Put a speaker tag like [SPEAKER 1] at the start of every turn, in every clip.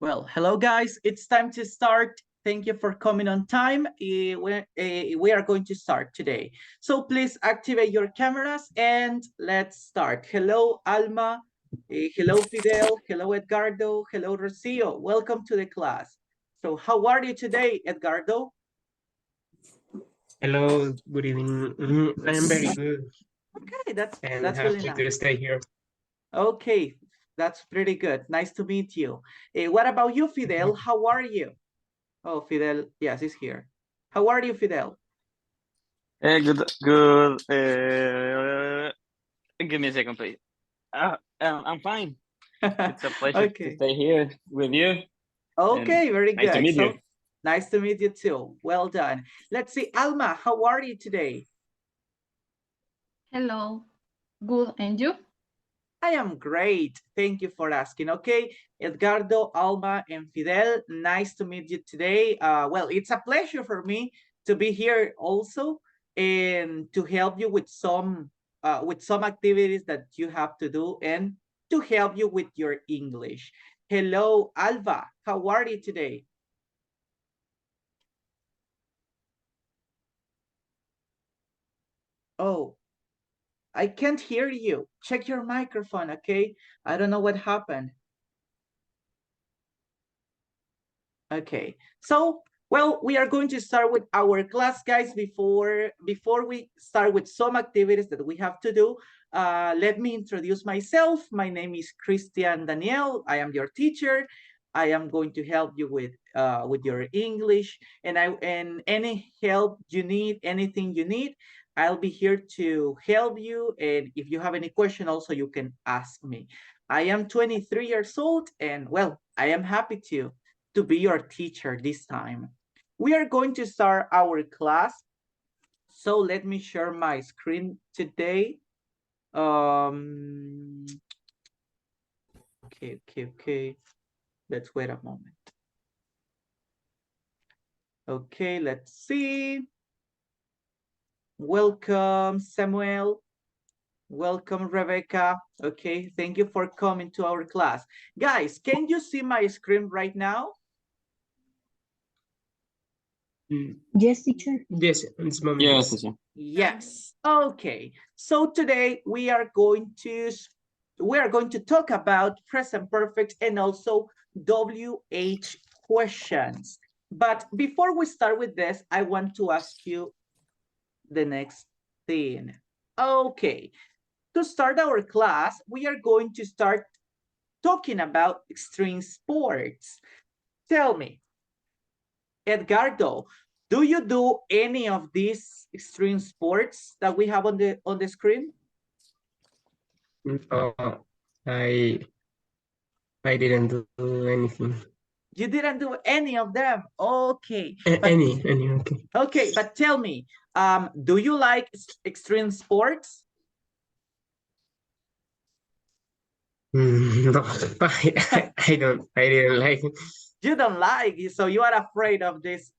[SPEAKER 1] Well, hello guys, it's time to start. Thank you for coming on time. We are going to start today. So please activate your cameras and let's start. Hello, Alma. Hello, Fidel. Hello, Edgardo. Hello, Rocio. Welcome to the class. So how are you today, Edgardo?
[SPEAKER 2] Hello, good evening. I am very good.
[SPEAKER 1] Okay, that's really
[SPEAKER 2] happy
[SPEAKER 1] nice.
[SPEAKER 2] to stay here.
[SPEAKER 1] Okay, that's pretty good. Nice to meet you. What about you, Fidel? How are you? Oh, Fidel, yes, he's here. How are you, Fidel?
[SPEAKER 3] Good. Give me a second, please. I'm fine. It's a pleasure to stay here with you.
[SPEAKER 1] Okay, very good.
[SPEAKER 3] Nice to meet you.
[SPEAKER 1] Nice to meet you too. Well done. Let's see, Alma, how are you today?
[SPEAKER 4] Hello, good, and you?
[SPEAKER 1] I am great. Thank you for asking. Okay, Edgardo, Alma, and Fidel, nice to meet you today. Well, it's a pleasure for me to be here also and to help you with some activities that you have to do and to help you with your English. Hello, Alva, how are you today? Oh, I can't hear you. Check your microphone, okay? I don't know what happened. Okay, so, well, we are going to start with our class, guys. Before we start with some activities that we have to do, let me introduce myself. My name is Christian Daniel. I am your teacher. I am going to help you with your English, and any help you need, anything you need, I'll be here to help you. And if you have any question, also you can ask me. I am 23 years old, and well, I am happy to be your teacher this time. We are going to start our class. So let me share my screen today. Okay. Let's wait a moment. Okay, let's see. Welcome, Samuel. Welcome, Rebecca. Okay, thank you for coming to our class. Guys, can you see my screen right now?
[SPEAKER 5] Yes, teacher.
[SPEAKER 2] Yes, in this moment.
[SPEAKER 3] Yes, teacher.
[SPEAKER 1] Yes. Okay. So today we are going to talk about present perfect and also WH questions. But before we start with this, I want to ask you the next thing. Okay. To start our class, we are going to start talking about extreme sports. Tell me, Edgardo, do you do any of these extreme sports that we have on the screen?
[SPEAKER 2] No, I didn't do anything.
[SPEAKER 1] You didn't do any of them. Okay.
[SPEAKER 2] Any, okay.
[SPEAKER 1] Okay, but tell me, do you like extreme sports?
[SPEAKER 2] No, I don't. I didn't like it.
[SPEAKER 1] You don't like it, so you are afraid of these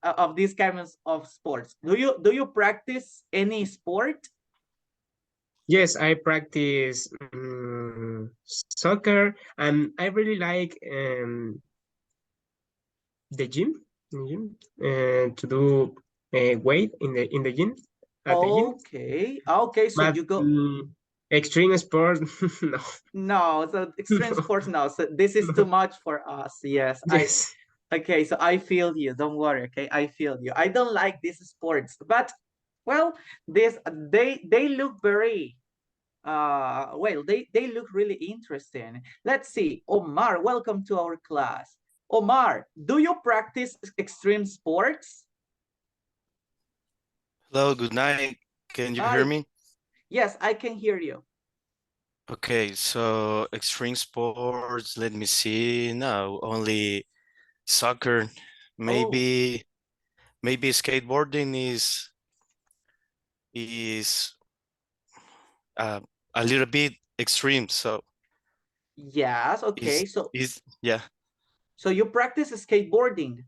[SPEAKER 1] kinds of sports. Do you practice any sport?
[SPEAKER 2] Yes, I practice soccer, and I really like the gym, to do weight in the gym. At the gym.
[SPEAKER 1] Okay, so
[SPEAKER 2] But
[SPEAKER 1] you go
[SPEAKER 2] extreme sport, no.
[SPEAKER 1] no, so extreme sports, no, so this is too much for us. Yes,
[SPEAKER 2] Yes.
[SPEAKER 1] okay, so I feel you, don't worry. Okay, I feel you. I don't like these sports, but well, they look very well, they look really interesting. Let's see. Omar, welcome to our class. Omar, do you practice extreme sports?
[SPEAKER 6] Hello, good night. Can you hear me?
[SPEAKER 1] Yes, I can hear you.
[SPEAKER 6] Okay, so extreme sports, let me see. No, only soccer. Maybe skateboarding is a little bit extreme. So
[SPEAKER 1] yes, okay.
[SPEAKER 6] Yeah.
[SPEAKER 1] So you practice skateboarding?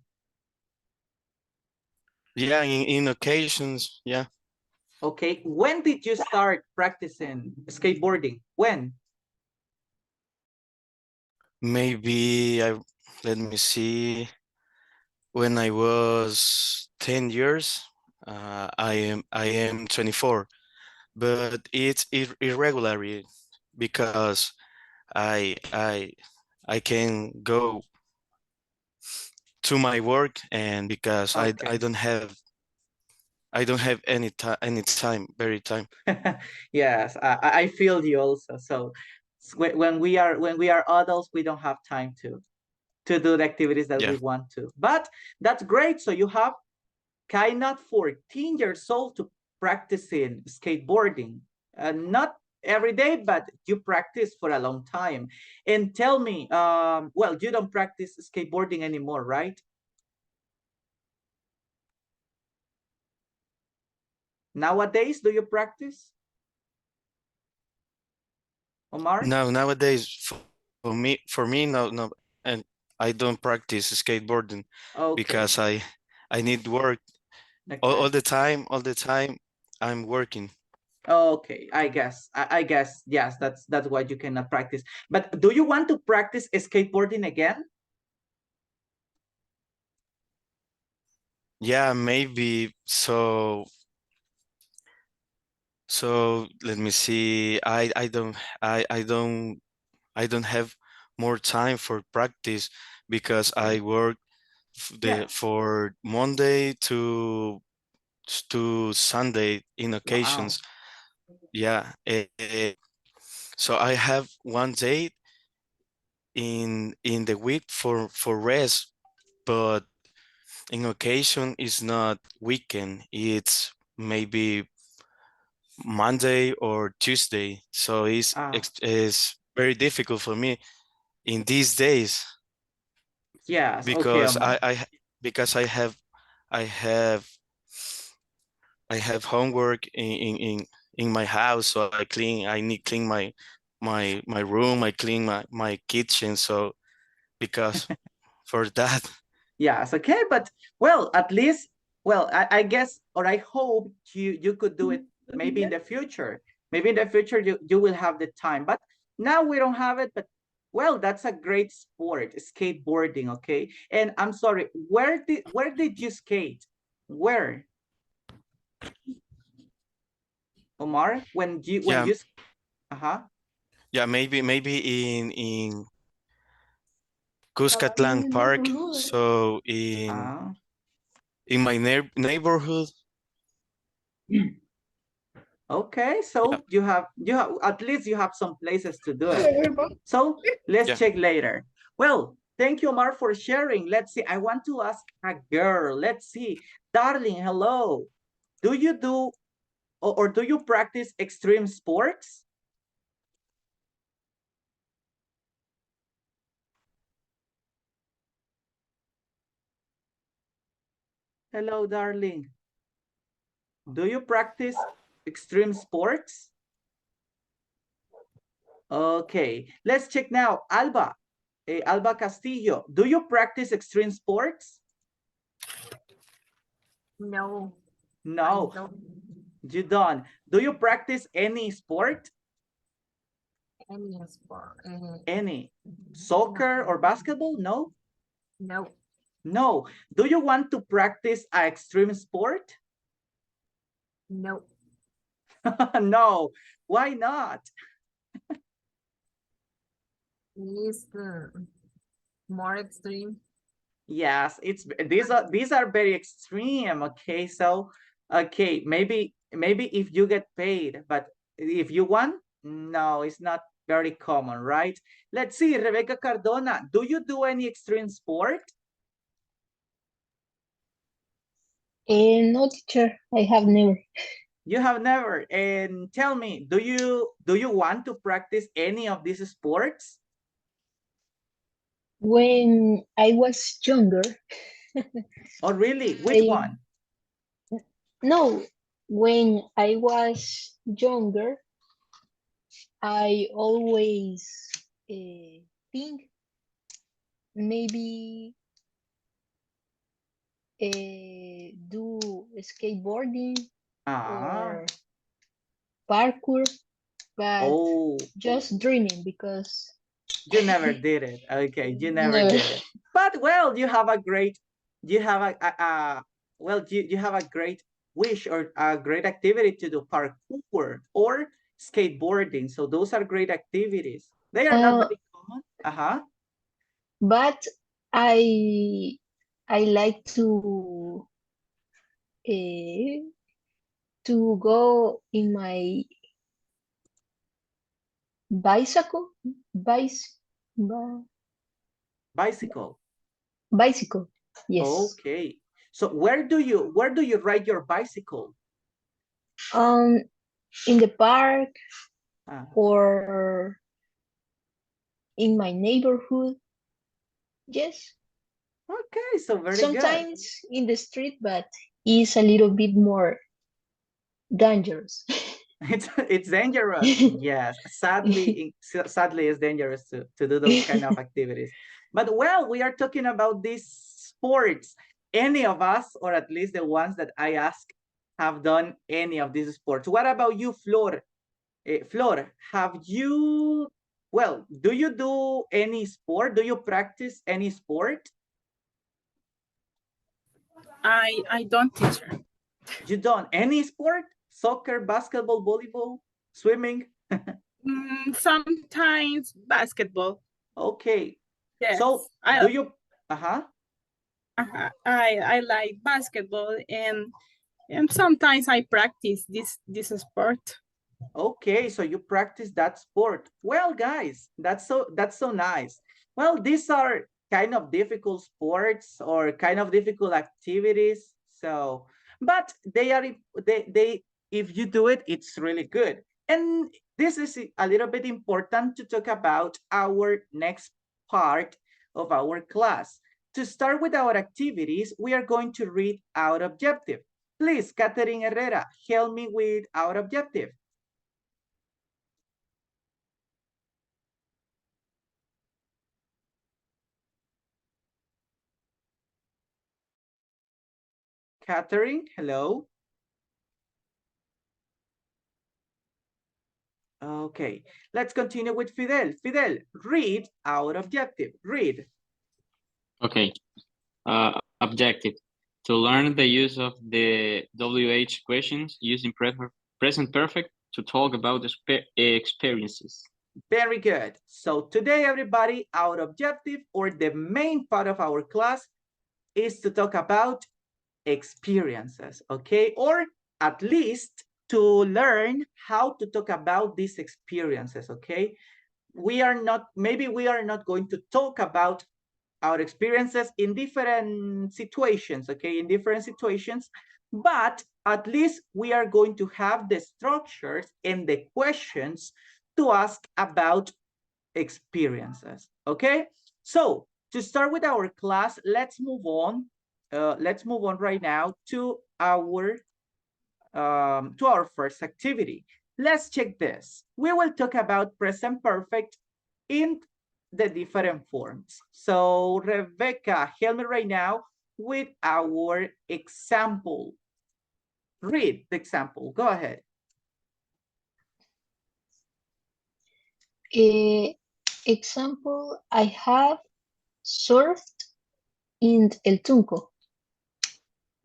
[SPEAKER 6] Yeah, in occasions, yeah.
[SPEAKER 1] Okay, when did you start practicing skateboarding? When?
[SPEAKER 6] Maybe let me see. When I was 10 years, I am 24, but it's irregular because I I I can go to my work, and because
[SPEAKER 1] Okay.
[SPEAKER 6] I don't have any time, very time.
[SPEAKER 1] Yes, I feel you also. So when we are adults, we don't have time to do the activities that
[SPEAKER 6] Yeah.
[SPEAKER 1] we want to. But that's great. So you have kind of 14 years old to practicing skateboarding. Not every day, but you practice for a long time. And tell me, well, you don't practice skateboarding anymore, right? Nowadays, do you practice? Omar?
[SPEAKER 6] Now nowadays, for me, no, and I don't practice skateboarding
[SPEAKER 1] Okay,
[SPEAKER 6] because I need work all
[SPEAKER 1] okay.
[SPEAKER 6] the time. All the time, I'm working.
[SPEAKER 1] Okay, I guess yes, that's why you cannot practice. But do you want to practice skateboarding again?
[SPEAKER 6] Yeah, maybe. So let me see. I don't have more time for practice because
[SPEAKER 1] Okay.
[SPEAKER 6] I work
[SPEAKER 1] Yeah.
[SPEAKER 6] for Monday to Sunday in
[SPEAKER 1] Wow.
[SPEAKER 6] occasions. Yeah. So I have one day in the week for rest, but in occasion it's not weekend. It's maybe Monday or Tuesday. So
[SPEAKER 1] Ah,
[SPEAKER 6] it's very difficult for me in these days
[SPEAKER 1] yes. Okay,
[SPEAKER 6] because
[SPEAKER 1] Omar.
[SPEAKER 6] because I have I have homework in my house, so I need clean my room, I clean my kitchen, so because for that.
[SPEAKER 1] Yes, okay, but well, at least, well, I guess, or I hope you could do it maybe in the future. Maybe in the future you will have the time, but now we don't have it. But well, that's a great sport, skateboarding. Okay, and I'm sorry, where did you skate? Where, Omar? When
[SPEAKER 6] Yeah,
[SPEAKER 1] you uh-huh.
[SPEAKER 6] yeah, maybe in Cuscatlan Park, so
[SPEAKER 1] Ah.
[SPEAKER 6] in my neighborhood.
[SPEAKER 1] Okay,
[SPEAKER 6] Yeah,
[SPEAKER 1] so you have at least you have some places to do it. So let's
[SPEAKER 6] yeah.
[SPEAKER 1] check later. Well, thank you, Omar, for sharing. Let's see. I want to ask a girl. Let's see. Darling, hello. Do you do or do you practice extreme sports? Hello, darling. Do you practice extreme sports? Okay, let's check now. Alba, Alba Castillo, do you practice extreme sports?
[SPEAKER 7] No, I
[SPEAKER 1] No,
[SPEAKER 7] don't
[SPEAKER 1] you don't. Do you practice any sport?
[SPEAKER 7] any sport.
[SPEAKER 1] Any? Soccer or basketball? No?
[SPEAKER 7] No,
[SPEAKER 1] No. Do you want to practice an extreme sport?
[SPEAKER 7] no.
[SPEAKER 1] No. Why not?
[SPEAKER 7] Is more extreme.
[SPEAKER 1] Yes, it's these are very extreme. Okay, so okay, maybe if you get paid, but if you want, no, it's not very common, right? Let's see, Rebecca Cardona, do you do any extreme sport?
[SPEAKER 5] No, teacher, I have never.
[SPEAKER 1] You have never. And tell me, do you want to practice any of these sports?
[SPEAKER 5] When I was younger,
[SPEAKER 1] Oh, really? Which
[SPEAKER 5] I
[SPEAKER 1] one?
[SPEAKER 5] no, when I was younger, I always think maybe do skateboarding
[SPEAKER 1] Ah,
[SPEAKER 5] or parkour, but
[SPEAKER 1] oh,
[SPEAKER 5] just dreaming because
[SPEAKER 1] You never did it. Okay, you never
[SPEAKER 5] Never.
[SPEAKER 1] did it. But well, you have a great, you have well, you have a great wish or a great activity to do parkour or skateboarding. So those are great activities. They are not very common. Uh-huh.
[SPEAKER 5] But I like to go in my bicycle,
[SPEAKER 1] Bicycle.
[SPEAKER 5] bicycle. Yes.
[SPEAKER 1] Okay. So where do you ride your bicycle?
[SPEAKER 5] In the park
[SPEAKER 1] Ah.
[SPEAKER 5] or in my neighborhood. Yes.
[SPEAKER 1] Okay, so very
[SPEAKER 5] Sometimes in the street, but it's a little bit more dangerous.
[SPEAKER 1] good. It's dangerous. Yes, sadly it's dangerous to do those kind of activities. But well, we are talking about these sports. Any of us, or at least the ones that I ask, have done any of these sports. What about you, Flor? Flor, have you, well, do you do any sport? Do you practice any sport?
[SPEAKER 8] I don't, teacher.
[SPEAKER 1] You don't? Any sport? Soccer, basketball, volleyball, swimming?
[SPEAKER 8] Sometimes basketball.
[SPEAKER 1] Okay.
[SPEAKER 8] Yes.
[SPEAKER 1] So do you,
[SPEAKER 8] I like basketball and sometimes I practice this sport.
[SPEAKER 1] Okay, so you practice that sport. Well, guys, that's so nice. Well, these are kind of difficult sports or kind of difficult activities. So, but they are they if you do it, it's really good. And this is a little bit important to talk about our next part of our class. To start with our activities, we are going to read our objective. Please, Catherine Herrera, help me with our objective. Catherine, hello. Okay, let's continue with Fidel. Fidel, read our objective. Read.
[SPEAKER 3] Okay. Objective: to learn the use of the WH questions using present perfect to talk about the experiences.
[SPEAKER 1] Very good. So today, everybody, our objective or the main part of our class is to talk about experiences, okay? Or at least to learn how to talk about these experiences, okay? Maybe we are not going to talk about our experiences in different situations, okay? In different situations, but at least we are going to have the structures and the questions to ask about experiences, okay? So to start with our class, let's move on. Let's move on right now to our first activity. Let's check this. We will talk about present perfect in the different forms. So Rebecca, help me right now with our example. Read the example. Go ahead.
[SPEAKER 5] Example, I have surfed in El Tunco.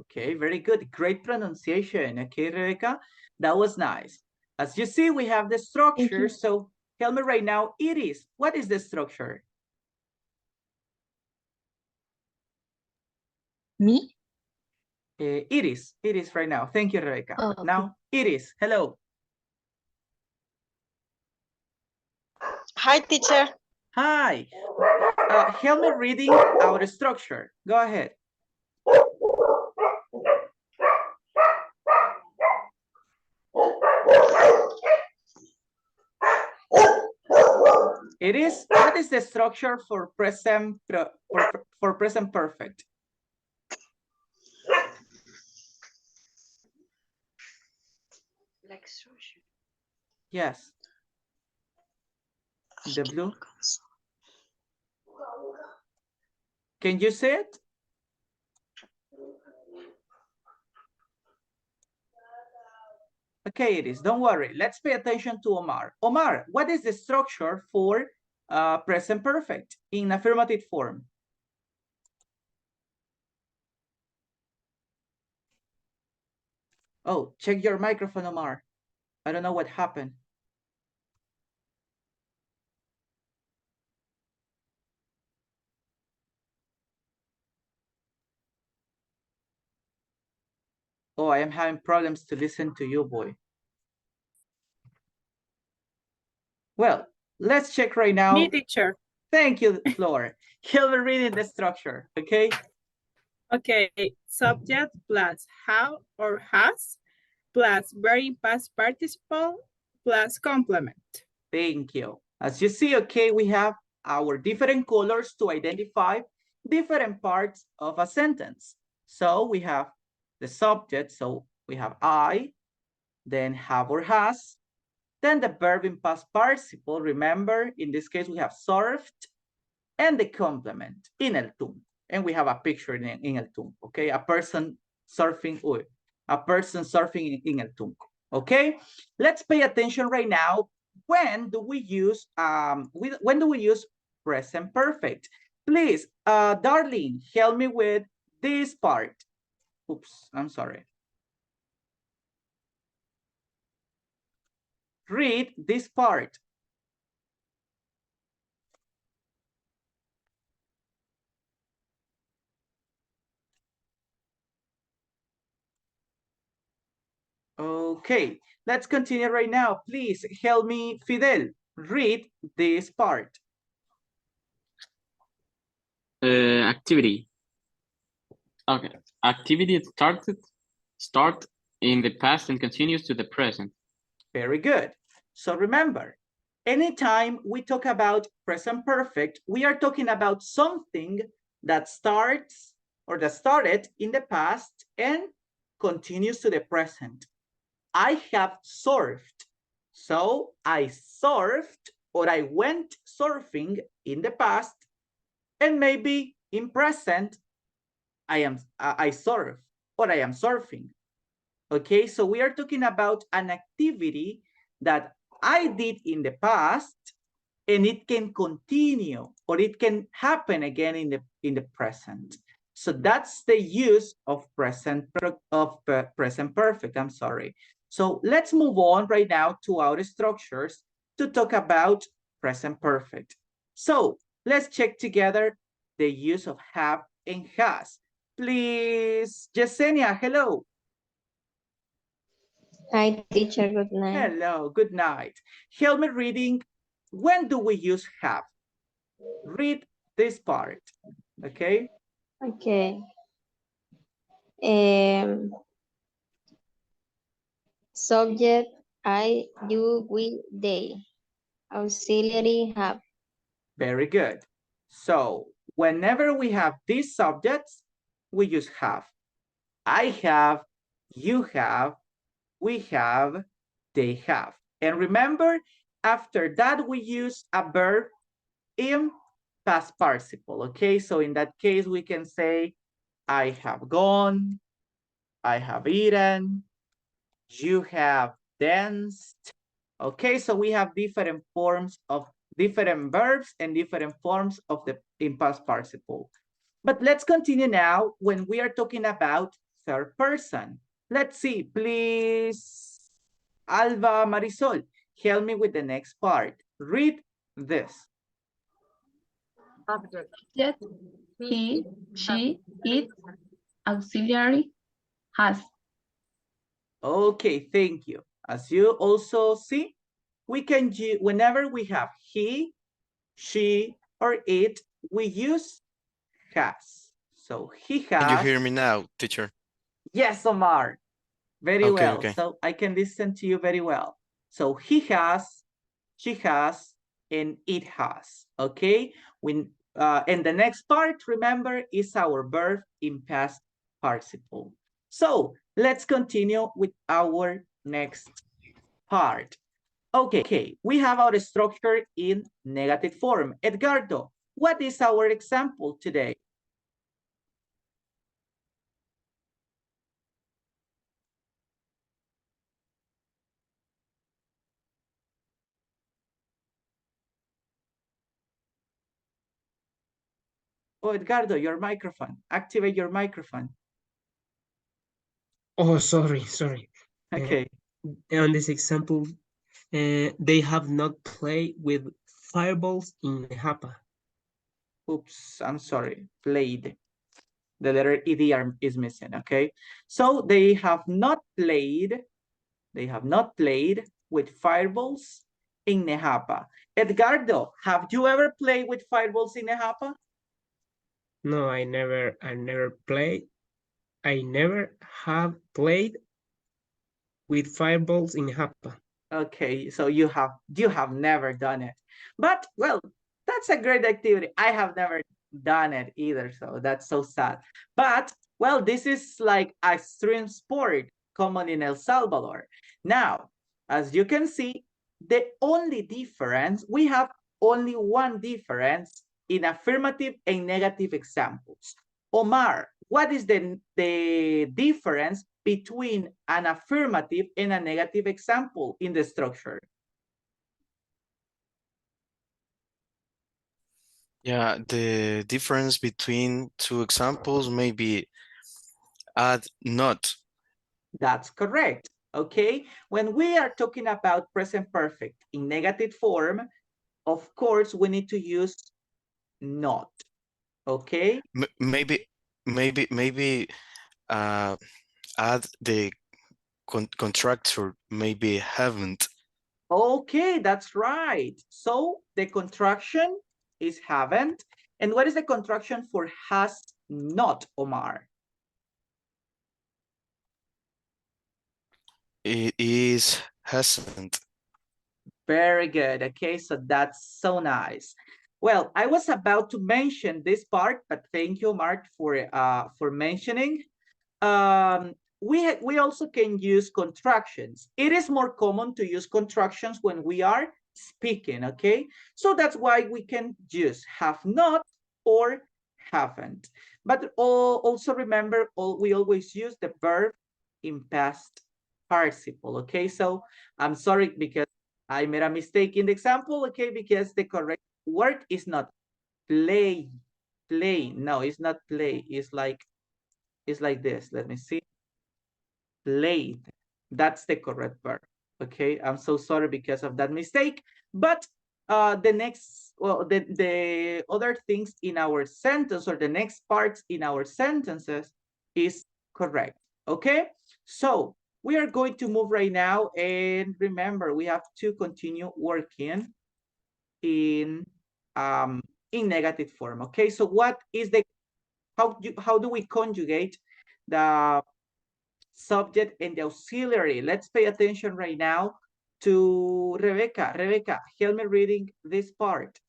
[SPEAKER 1] Okay, very good. Great pronunciation. Okay, Rebecca, that was nice. As you see, we have the structure. So tell me right now, Iris, what is the structure?
[SPEAKER 5] Me?
[SPEAKER 1] Iris right now. Thank you, Rebecca.
[SPEAKER 5] Oh, okay.
[SPEAKER 1] Now, Iris, hello.
[SPEAKER 9] Hi, teacher.
[SPEAKER 1] Hi. Help me reading our structure. Go ahead. It is, what is the structure for present perfect?
[SPEAKER 9] Like structure.
[SPEAKER 1] Yes. The blue. Can you see it? Okay, it is. Don't worry. Let's pay attention to Omar. Omar, what is the structure for present perfect in affirmative form? Oh, check your microphone, Omar. I don't know what happened. Oh, I am having problems to listen to you, boy. Well, let's check right now.
[SPEAKER 8] Me, teacher.
[SPEAKER 1] Thank you, Flor. Hilbert reading the structure, okay?
[SPEAKER 8] Okay, subject plus have or has plus verb in past participle plus complement.
[SPEAKER 1] Thank you. As you see, okay, we have our different colors to identify different parts of a sentence. So we have the subject, so we have I, then have or has, then the verb in past participle. Remember, in this case, we have surfed, and the complement in el tum. And we have a picture in el tum, okay? A person surfing in el tum, okay? Let's pay attention right now. When do we use present perfect? Please, Darlene, help me with this part. Oops, I'm sorry. Read this part. Okay, let's continue right now. Please help me, Fidel, read this part.
[SPEAKER 3] Activity. Okay. Activity start in the past and continues to the present.
[SPEAKER 1] Very good. So remember, anytime we talk about present perfect, we are talking about something that starts or that started in the past and continues to the present. I have surfed. So I surfed or I went surfing in the past, and maybe in present, I surf or I am surfing. Okay, so we are talking about an activity that I did in the past, and it can continue or it can happen again in the present. So that's the use of present perfect. I'm sorry. So let's move on right now to our structures to talk about present perfect. So let's check together the use of have and has. Please, Yesenia, hello.
[SPEAKER 5] Hi, teacher. Good night.
[SPEAKER 1] Hello, good night. Help me reading. When do we use have? Read this part, okay?
[SPEAKER 5] Okay. Subject, I, you, we, they. Auxiliary, have.
[SPEAKER 1] Very good. So whenever we have these subjects, we use have. I have, you have, we have, they have. And remember, after that, we use a verb in past participle, okay? So in that case, we can say, I have gone, I have eaten, you have danced. Okay, so we have different forms of different verbs and different forms of the in past participle. But let's continue now when we are talking about third person. Let's see, please. Alba Marisol, help me with the next part. Read this.
[SPEAKER 7] Object.
[SPEAKER 4] Subject, he, she, it, auxiliary, has.
[SPEAKER 1] Okay, thank you. As you also see, we can use, whenever we have he, she, or it, we use has. So he has.
[SPEAKER 6] Can you hear me now, teacher?
[SPEAKER 1] Yes, Omar. Very
[SPEAKER 6] Okay,
[SPEAKER 1] well.
[SPEAKER 6] okay.
[SPEAKER 1] So I can listen to you very well. So he has, she has, and it has. Okay. And the next part, remember, is our verb in past participle. So let's continue with our next part. Okay, we have our structure in negative form. Edgardo, what is our example today? Oh, Edgardo, your microphone. Activate your microphone.
[SPEAKER 2] Oh, sorry.
[SPEAKER 1] Okay.
[SPEAKER 2] On this example, they have not played with fireballs in Japa.
[SPEAKER 1] Oops, I'm sorry. Played. The letter ED is missing, okay? So they have not played with fireballs in Nejapa. Edgardo, have you ever played with fireballs in Nejapa?
[SPEAKER 2] No, I never played. I never have played with fireballs in Japa.
[SPEAKER 1] Okay, so you have never done it. But well, that's a great activity. I have never done it either, so that's so sad. But well, this is like a extreme sport common in El Salvador. Now, as you can see, the only difference, we have only one difference in affirmative and negative examples. Omar, what is the difference between an affirmative and a negative example in the structure?
[SPEAKER 6] Yeah, the difference between two examples may be add not.
[SPEAKER 1] That's correct. Okay, when we are talking about present perfect in negative form, of course, we need to use not. Okay.
[SPEAKER 6] Maybe add the contractor, maybe haven't.
[SPEAKER 1] Okay, that's right. So the contraction is haven't. And what is the contraction for has not, Omar?
[SPEAKER 6] It is hasn't.
[SPEAKER 1] Very good. Okay, so that's so nice. Well, I was about to mention this part, but thank you, Mark, for mentioning. We also can use contractions. It is more common to use contractions when we are speaking, okay? So that's why we can use have not or haven't. But also remember, we always use the verb in past participle, okay? So I'm sorry because I made a mistake in the example, okay? Because the correct word is not play. No, it's not play. It's like this. Let me see. Played. That's the correct verb. Okay, I'm so sorry because of that mistake. But the other things in our sentence or the next parts in our sentences is correct. Okay, so we are going to move right now, and remember we have to continue working in negative form. Okay, so what is the how do we conjugate the subject and the auxiliary? Let's pay attention right now to Rebecca. Rebecca, help me reading this part.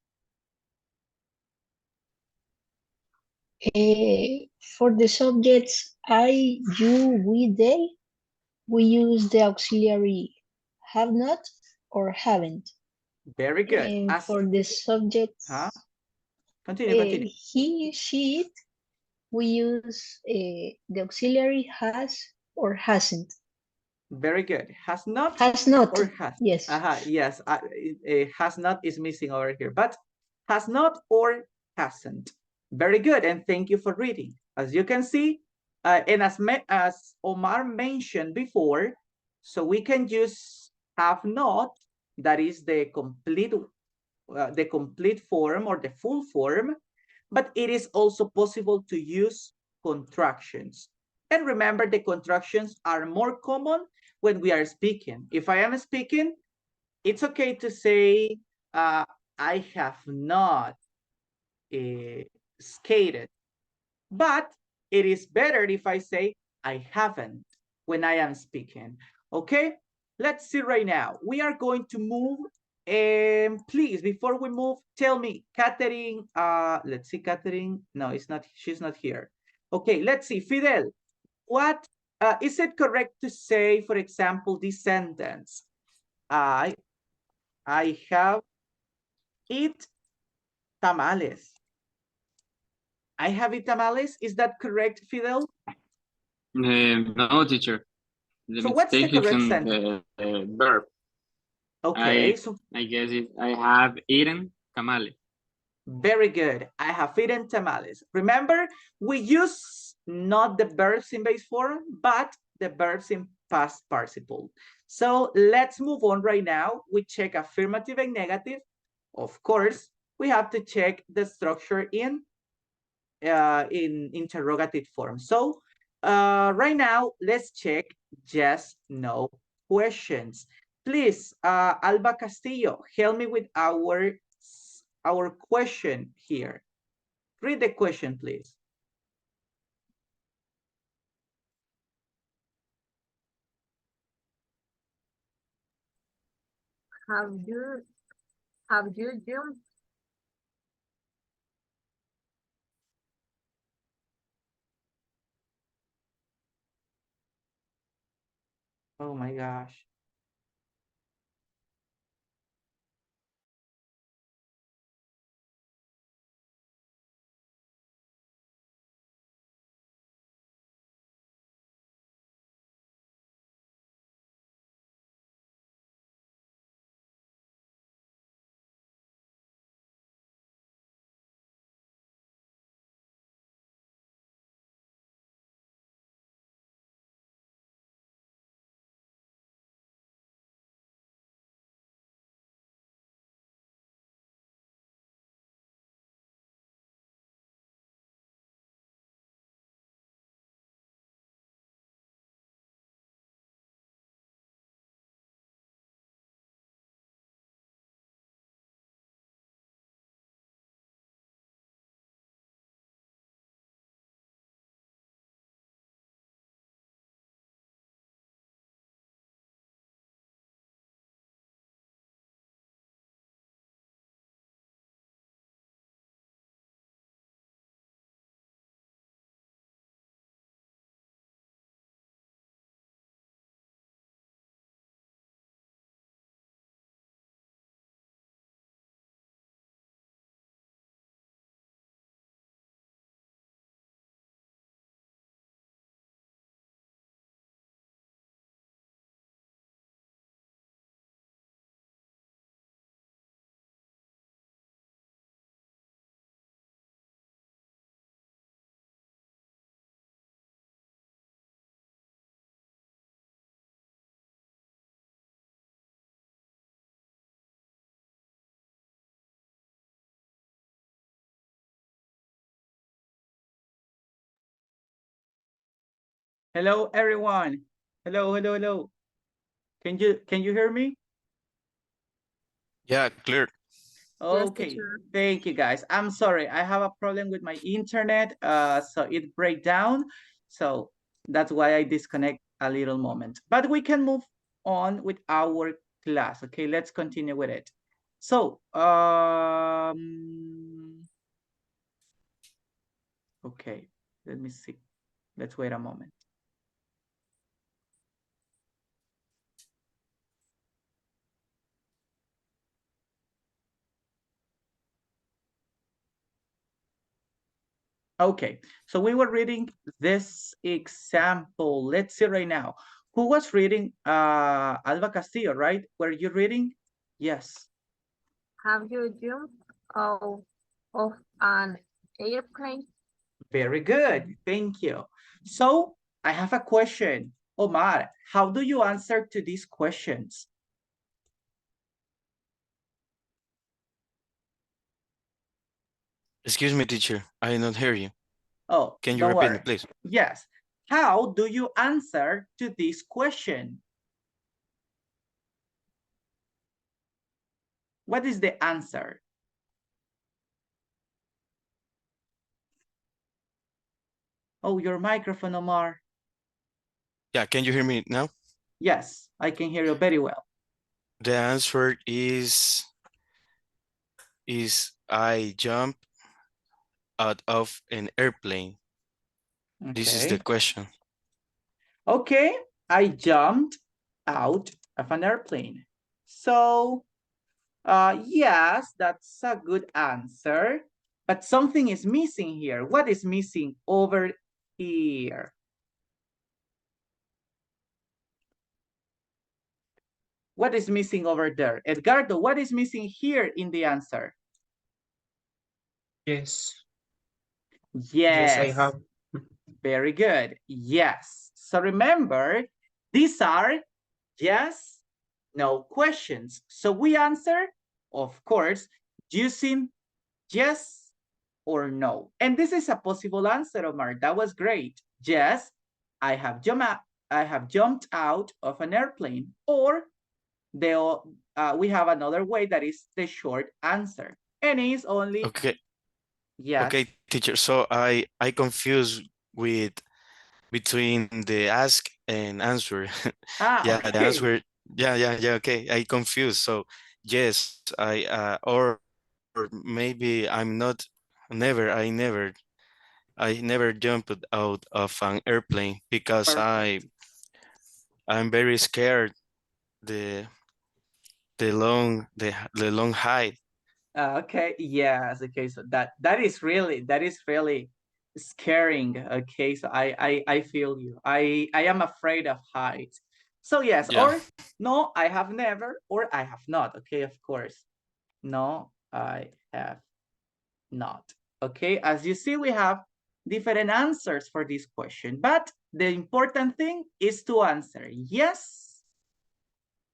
[SPEAKER 5] For the subjects I, you, we, they, we use the auxiliary have not or haven't.
[SPEAKER 1] Very good.
[SPEAKER 5] And for the subjects
[SPEAKER 1] continue.
[SPEAKER 5] he, she, it, we use the auxiliary has or hasn't.
[SPEAKER 1] Very good. Has not.
[SPEAKER 5] Has not.
[SPEAKER 1] Or has.
[SPEAKER 5] Yes.
[SPEAKER 1] Yes. Has not is missing over here, but has not or hasn't. Very good. And thank you for reading. As you can see, and as Omar mentioned before, so we can use have not, that is the complete form or the full form, but it is also possible to use contractions. And remember, the contractions are more common when we are speaking. If I am speaking, it's okay to say, I have not skated. But it is better if I say, I haven't when I am speaking. Okay, let's see right now. We are going to move. And please, before we move, tell me, Catherine, let's see, Catherine. No, it's not, she's not here. Okay, let's see, Fidel, what is it correct to say, for example, this sentence? I have eat tamales. I have eat tamales. Is that correct, Fidel?
[SPEAKER 3] No, teacher.
[SPEAKER 1] So what's the correct sentence?
[SPEAKER 3] Verb.
[SPEAKER 1] Okay,
[SPEAKER 3] I guess I have eaten tamales.
[SPEAKER 1] Very good. I have eaten tamales. Remember, we use not the verbs in base form, but the verbs in past participle. So let's move on right now. We check affirmative and negative. Of course, we have to check the structure in interrogative form. So right now, let's check yes, no questions. Please, Alba Castillo, help me with our question here. Read the question, please.
[SPEAKER 7] Have you jumped?
[SPEAKER 1] Oh my gosh. Hello, everyone. Hello, hello, hello. Can you hear me?
[SPEAKER 6] Yeah, clear.
[SPEAKER 1] Okay, thank you guys. I'm sorry, I have a problem with my internet, so it break down. So that's why I disconnect a little moment. But we can move on with our class. Okay, let's continue with it. So, okay, let me see. Let's wait a moment. Okay, so we were reading this example. Let's see right now. Who was reading? Alba Castillo, right? Were you reading? Yes.
[SPEAKER 7] Have you jumped out of an airplane?
[SPEAKER 1] Very good. Thank you. So I have a question. Omar, how do you answer to these questions?
[SPEAKER 6] Excuse me, teacher. I did not hear you.
[SPEAKER 1] Oh,
[SPEAKER 6] Can you
[SPEAKER 1] don't
[SPEAKER 6] repeat
[SPEAKER 1] worry.
[SPEAKER 6] it, please?
[SPEAKER 1] Yes. How do you answer to this question? What is the answer? Oh, your microphone, Omar.
[SPEAKER 6] Yeah, can you hear me now?
[SPEAKER 1] Yes, I can hear you very well.
[SPEAKER 6] The answer is I jump out of an airplane.
[SPEAKER 1] Okay.
[SPEAKER 6] This is the question.
[SPEAKER 1] Okay, I jumped out of an airplane. So, yes, that's a good answer, but something is missing here. What is missing over here? What is missing over there? Edgardo, what is missing here in the answer?
[SPEAKER 2] Yes.
[SPEAKER 1] Yes.
[SPEAKER 2] Yes, I have.
[SPEAKER 1] Very good. Yes. So remember, these are yes, no questions. So we answer, of course, using yes or no. And this is a possible answer, Omar. That was great. Yes, I have jumped out of an airplane. Or we have another way that is the short answer. And it's only
[SPEAKER 6] Okay.
[SPEAKER 1] yes.
[SPEAKER 6] Okay, teacher. So I confuse with between the ask and answer. Yeah, the
[SPEAKER 1] Okay.
[SPEAKER 6] answer. Yeah. Okay, I confused. So yes, or maybe I'm not. I never jumped out of an airplane because
[SPEAKER 1] Perfect.
[SPEAKER 6] I'm very scared the the long height.
[SPEAKER 1] Okay, yes, okay, so that is really scaring. Okay, so I feel you. I am afraid of heights. So yes,
[SPEAKER 6] Yeah.
[SPEAKER 1] or no, I have never, or I have not. Okay, of course. No, I have not. Okay, as you see, we have different answers for this question, but the important thing is to answer yes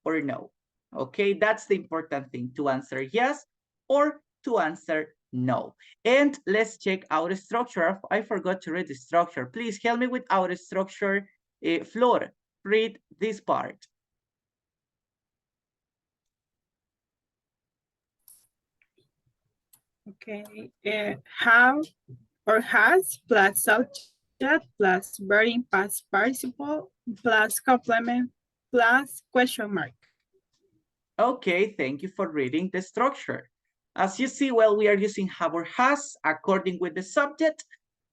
[SPEAKER 1] or no. Okay, that's the important thing, to answer yes or to answer no. And let's check our structure. I forgot to read the structure. Please help me with our structure. Flor, read this part.
[SPEAKER 8] Okay. Have or has plus subject plus very past participle plus complement plus question mark.
[SPEAKER 1] Okay, thank you for reading the structure. As you see, well, we are using have or has according with the subject.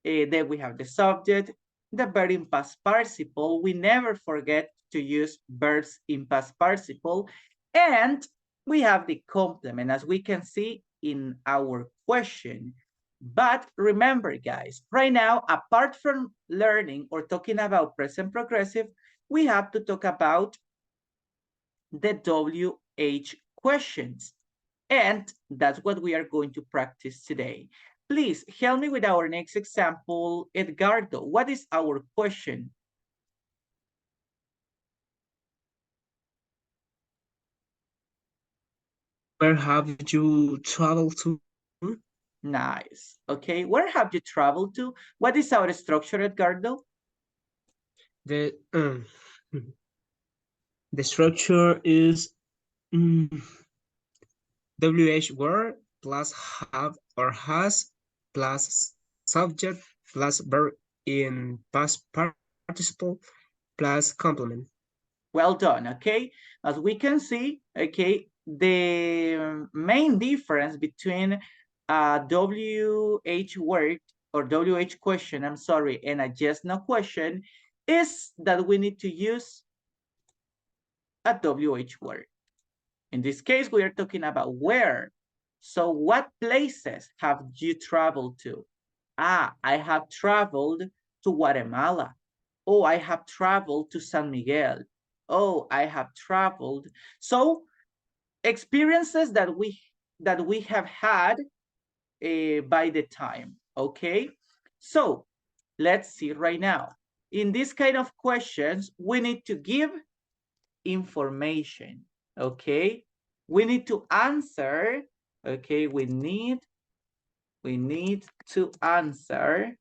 [SPEAKER 1] Then we have the subject, the verb in past participle. We never forget to use verbs in past participle. And we have the complement, as we can see in our question. But remember, guys, right now, apart from learning or talking about present progressive, we have to talk about the WH questions. And that's what we are going to practice today. Please help me with our next example, Edgardo. What is our question?
[SPEAKER 2] Where have you traveled to?
[SPEAKER 1] Nice. Okay, where have you traveled to? What is our structure, Edgardo?
[SPEAKER 2] The the structure is WH word plus have or has plus subject plus verb in past participle plus complement.
[SPEAKER 1] Well done, okay? As we can see, okay, the main difference between a WH word or WH question, I'm sorry, and a yes, no question is that we need to use a WH word. In this case, we are talking about where. So what places have you traveled to? I have traveled to Guatemala. Oh, I have traveled to San Miguel. Oh, I have traveled. So experiences that we have had by the time, okay? So let's see right now. In this kind of questions, we need to give information, okay? We need to answer, okay? We need to answer,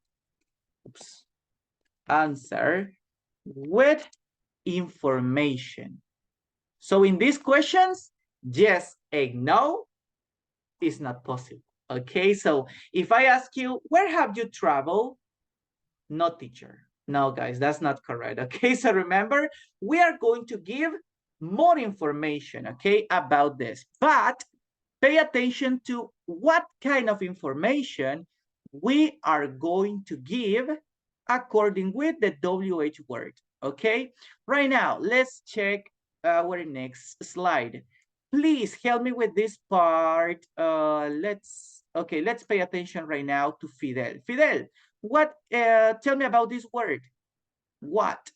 [SPEAKER 1] answer with information. So in these questions, yes and no is not possible. Okay, so if I ask you, where have you traveled? No, teacher. No, guys, that's not correct. Okay, so remember, we are going to give more information, okay, about this. But pay attention to what kind of information we are going to give according with the WH word, okay? Right now, let's check our next slide. Please help me with this part. Let's pay attention right now to Fidel. Fidel, what, tell me about this word. What?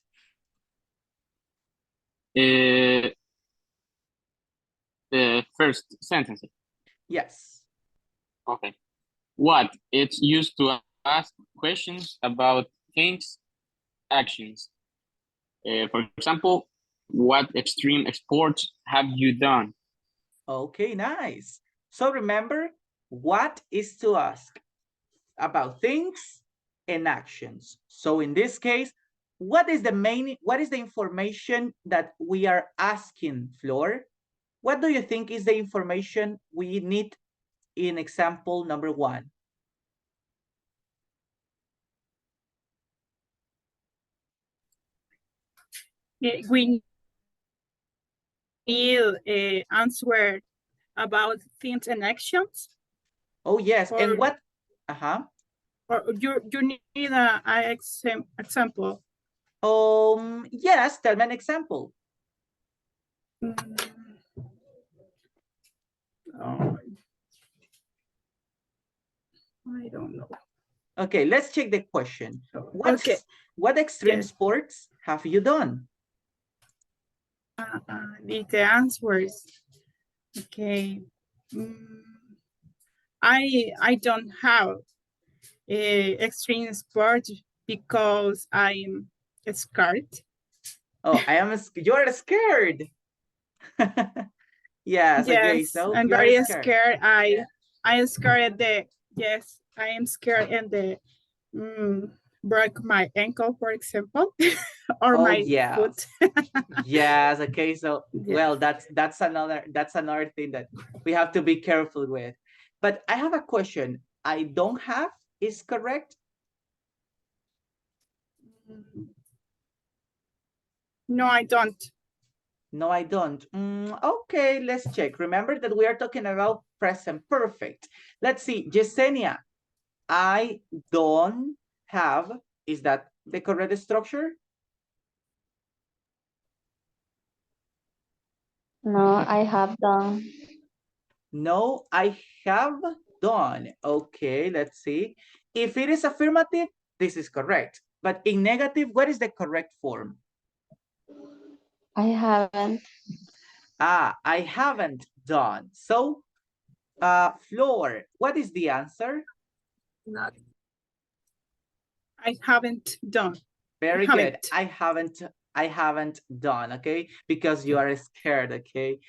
[SPEAKER 3] The first sentence.
[SPEAKER 1] Yes.
[SPEAKER 3] Okay. What? It's used to ask questions about things, actions. For example, what extreme sports have you done?
[SPEAKER 1] Okay, nice. So remember, what is to ask about things and actions. So in this case, what is the information that we are asking, Flor? What do you think is the information we need in example number 1?
[SPEAKER 8] We need answer about things and actions.
[SPEAKER 1] Oh yes,
[SPEAKER 8] or,
[SPEAKER 1] and what?
[SPEAKER 8] Or you need an example.
[SPEAKER 1] Yes, tell me an example.
[SPEAKER 8] I don't know.
[SPEAKER 1] Okay, let's check the question. What extreme
[SPEAKER 8] Yes.
[SPEAKER 1] sports have you done?
[SPEAKER 8] The answers. Okay. I don't have extreme sport because I'm scared.
[SPEAKER 1] Oh, you're scared. Yes, okay, so
[SPEAKER 8] I'm very scared. I am scared that, yes, I am scared and broke my ankle, for example, or my foot.
[SPEAKER 1] Yes, okay, so well, that's another thing that we have to be careful with. But I have a question. I don't have is correct?
[SPEAKER 8] No, I don't.
[SPEAKER 1] No, I don't. Okay, let's check. Remember that we are talking about present perfect. Let's see, Yesenia, I don't have, is that the correct structure?
[SPEAKER 10] No, I have done.
[SPEAKER 1] No, I have done. Okay, let's see. If it is affirmative, this is correct. But in negative, what is the correct form?
[SPEAKER 10] I haven't.
[SPEAKER 1] I haven't done. So, Flor, what is the answer?
[SPEAKER 7] Not.
[SPEAKER 8] I haven't done.
[SPEAKER 1] Very good. I haven't done, okay? Because you are scared, okay?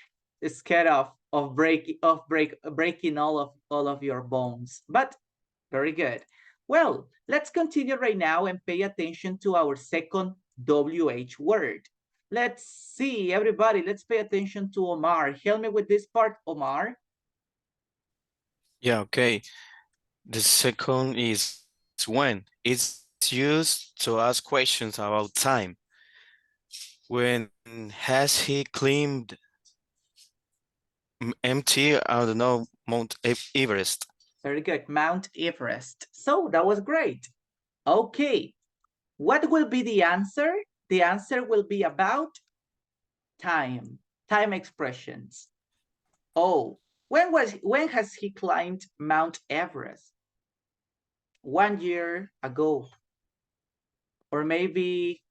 [SPEAKER 1] Scared of breaking all of your bones. But very good. Well, let's continue right now and pay attention to our second WH word. Let's see, everybody, let's pay attention to Omar. Help me with this part, Omar.
[SPEAKER 6] Yeah, okay. The second is when. It's used to ask questions about time. When has he climbed MT, I don't know, Mount Everest?
[SPEAKER 1] Very good, Mount Everest. So that was great. Okay, what will be the answer? The answer will be about time expressions. Oh, when has he climbed Mount Everest? 1 year ago. Or maybe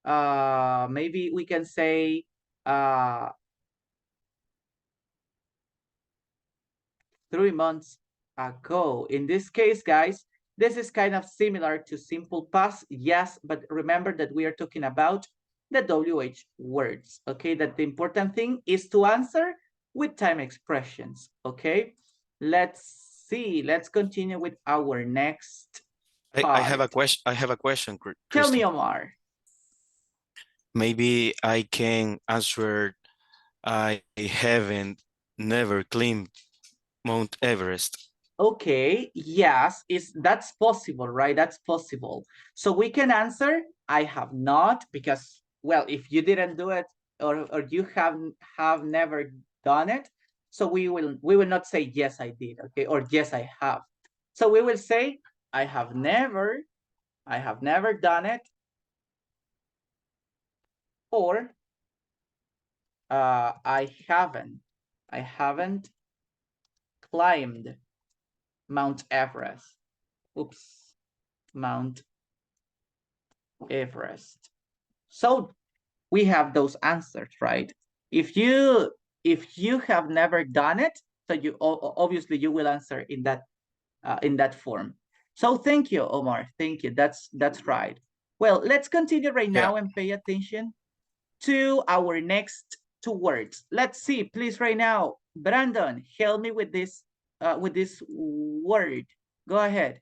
[SPEAKER 1] we can say 3 months ago. In this case, guys, this is kind of similar to simple past, yes, but remember that we are talking about the WH words, okay? That the important thing is to answer with time expressions, okay? Let's see, let's continue with our next part.
[SPEAKER 6] I have a question.
[SPEAKER 1] Tell me, Omar.
[SPEAKER 6] Maybe I can answer, I haven't never climbed Mount Everest.
[SPEAKER 1] Okay, yes, that's possible, right? That's possible. So we can answer, I have not, because, well, if you didn't do it or you have never done it, so we will not say yes, I did, okay, or yes, I have. So we will say, I have never done it, or I haven't climbed Mount Everest. Oops, Mount Everest. So we have those answers, right? If you have never done it, so you obviously you will answer in that in that form. So thank you, Omar. Thank you. That's right. Well, let's continue right now and pay attention to our next two words. Let's see, please, right now, Brandon, help me with this word. Go ahead.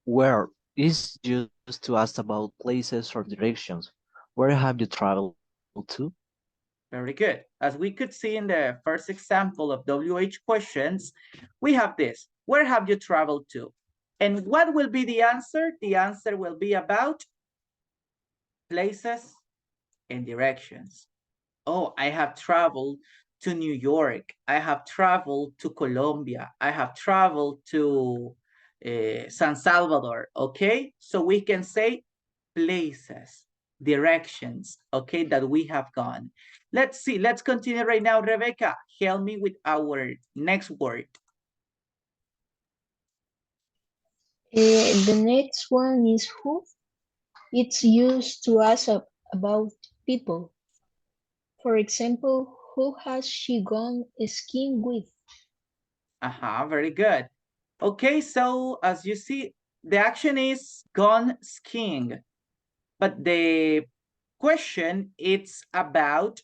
[SPEAKER 11] Where is used to ask about places or directions. Where have you traveled to?
[SPEAKER 1] Very good. As we could see in the first example of WH questions, we have this. Where have you traveled to? And what will be the answer? The answer will be about places and directions. Oh, I have traveled to New York. I have traveled to Colombia. I have traveled to San Salvador. Okay, so we can say places, directions, okay, that we have gone. Let's see, let's continue right now. Rebecca, help me with our next word.
[SPEAKER 5] The next one is who. It's used to ask about people. For example, who has she gone skiing with?
[SPEAKER 1] Very good. Okay, so as you see, the action is gone skiing, but the question it's about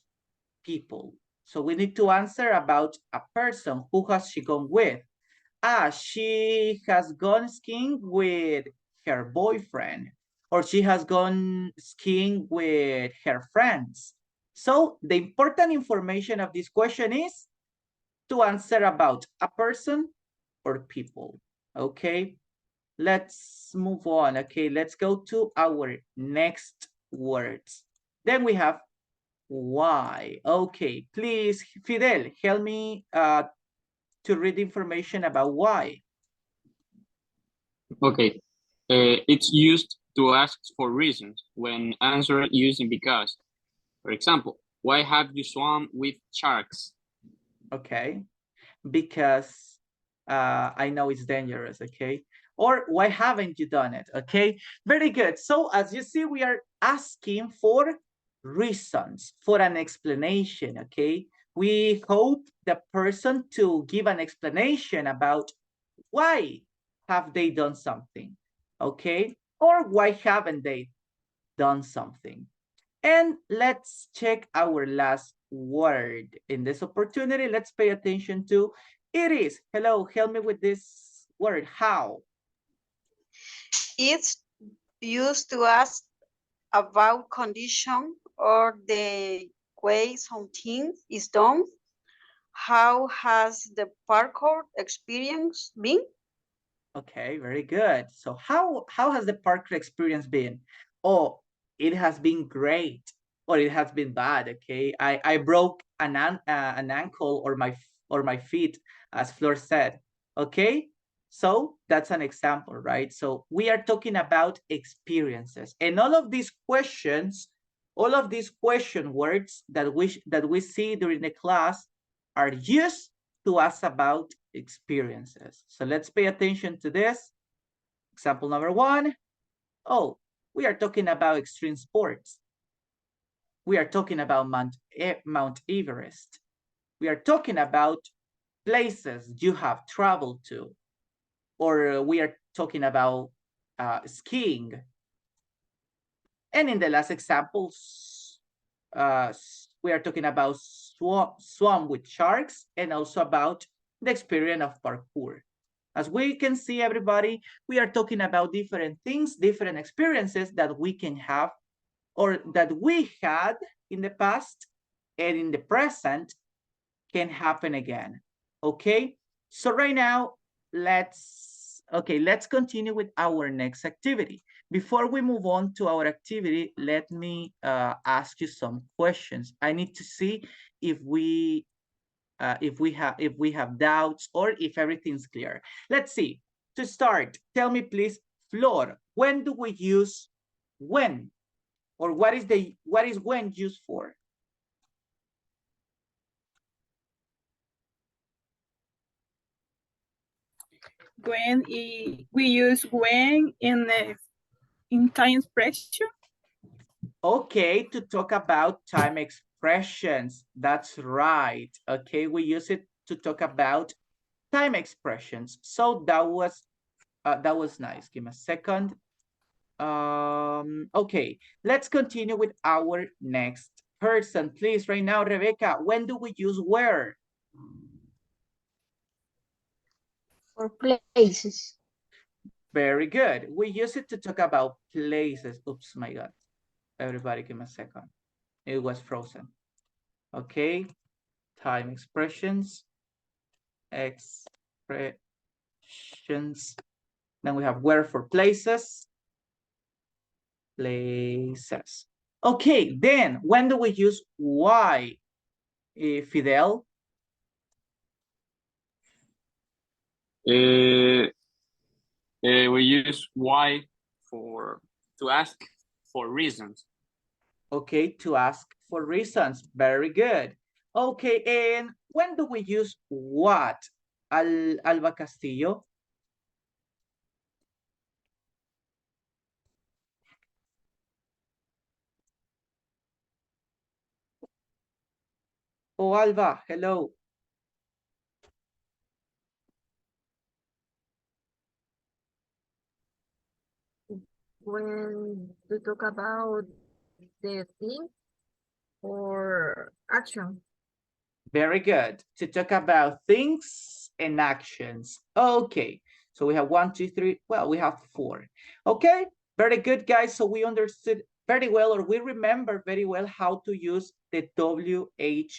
[SPEAKER 1] people. So we need to answer about a person. Who has she gone with? She has gone skiing with her boyfriend, or she has gone skiing with her friends. So the important information of this question is to answer about a person or people. Okay, let's move on. Okay, let's go to our next words. Then we have why. Okay, please, Fidel, help me to read information about why.
[SPEAKER 3] Okay. It's used to ask for reasons when answered using because. For example, why have you swum with sharks?
[SPEAKER 1] Okay, because I know it's dangerous, okay? Or why haven't you done it, okay? Very good. So as you see, we are asking for reasons, for an explanation, okay? We hope the person to give an explanation about why have they done something, okay? Or why haven't they done something? And let's check our last word in this opportunity. Let's pay attention to it is. Hello, help me with this word. How?
[SPEAKER 9] It's used to ask about condition or the way something is done. How has the parkour experience been?
[SPEAKER 1] Okay, very good. So how has the parkour experience been? Oh, it has been great, or it has been bad. Okay, I broke an ankle or my feet, as Flor said. Okay, so that's an example, right? So we are talking about experiences, and all of these questions, all of these question words that we see during the class are used to ask about experiences. So let's pay attention to this. Example number one. Oh, we are talking about extreme sports. We are talking about Mount Everest. We are talking about places you have traveled to. Or we are talking about skiing. And in the last examples, we are talking about swim with sharks and also about the experience of parkour. As we can see, everybody, we are talking about different things, different experiences that we can have or that we had in the past and in the present can happen again. Okay, so right now, let's continue with our next activity. Before we move on to our activity, let me ask you some questions. I need to see if we have doubts or if everything's clear. Let's see. To start, tell me please, Flor, when do we use when? Or what is when used for?
[SPEAKER 8] When we use when in time expression.
[SPEAKER 1] Okay, to talk about time expressions. That's right. Okay, we use it to talk about time expressions. So that was nice. Give me a second. Okay, let's continue with our next person. Please, right now, Rebecca, when do we use where?
[SPEAKER 5] For places.
[SPEAKER 1] Very good. We use it to talk about places. Oops, my God. Everybody give me a second. It was frozen. Okay, time expressions. Expressions. Then we have where for places. Places. Okay, then when do we use why? Fidel?
[SPEAKER 3] We use why to ask for reasons.
[SPEAKER 1] Okay, to ask for reasons. Very good. Okay, and when do we use what? Alba Castillo? Oh, Alba, hello.
[SPEAKER 7] When to talk about the thing or action.
[SPEAKER 1] Very good. To talk about things and actions. Okay, so we have 1, 2, 3. Well, we have 4. Okay, very good, guys. So we understood very well, or we remember very well how to use the WH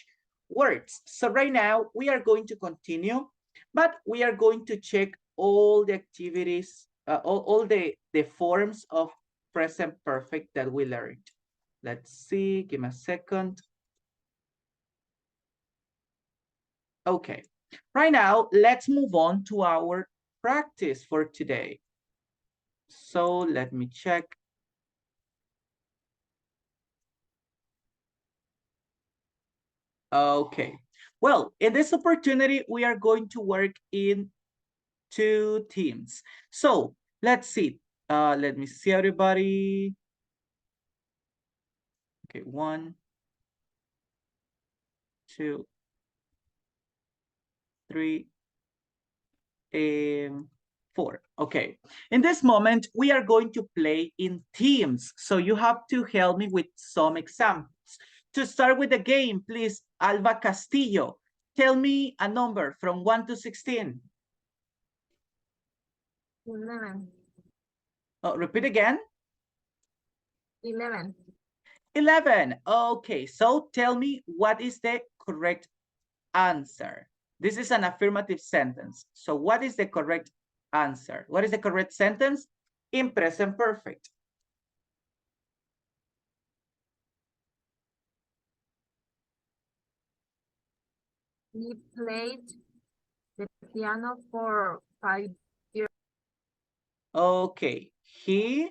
[SPEAKER 1] words. So right now we are going to continue, but we are going to check all the activities, all the forms of present perfect that we learned. Let's see, give me a second. Okay, right now, let's move on to our practice for today. So let me check. Okay, well, in this opportunity, we are going to work in 2 teams. So let's see. Let me see everybody. Okay, 1, 2, 3, and 4. Okay, in this moment, we are going to play in teams. So you have to help me with some examples. To start with the game, please, Alba Castillo, tell me a number from 1 to 16.
[SPEAKER 7] 11.
[SPEAKER 1] Oh, repeat again.
[SPEAKER 7] 11.
[SPEAKER 1] 11. Okay, so tell me what is the correct answer. This is an affirmative sentence. So what is the correct answer? What is the correct sentence in present perfect?
[SPEAKER 7] He played the piano for 5 years.
[SPEAKER 1] Okay, he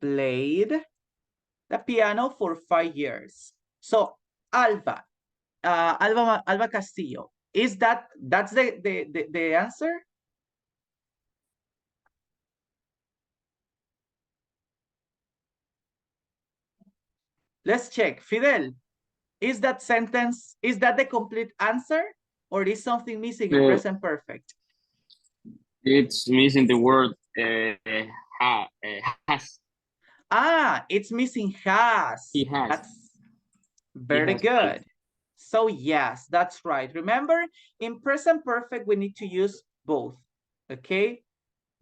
[SPEAKER 1] played the piano for 5 years. So Alba, Alba Castillo, is that's the answer? Let's check. Fidel, is that sentence, is that the complete answer, or is something missing in present perfect?
[SPEAKER 3] It's missing the word has.
[SPEAKER 1] Ah, it's missing has.
[SPEAKER 3] He has.
[SPEAKER 1] That's very good. So yes, that's right. Remember, in present perfect, we need to use both, okay?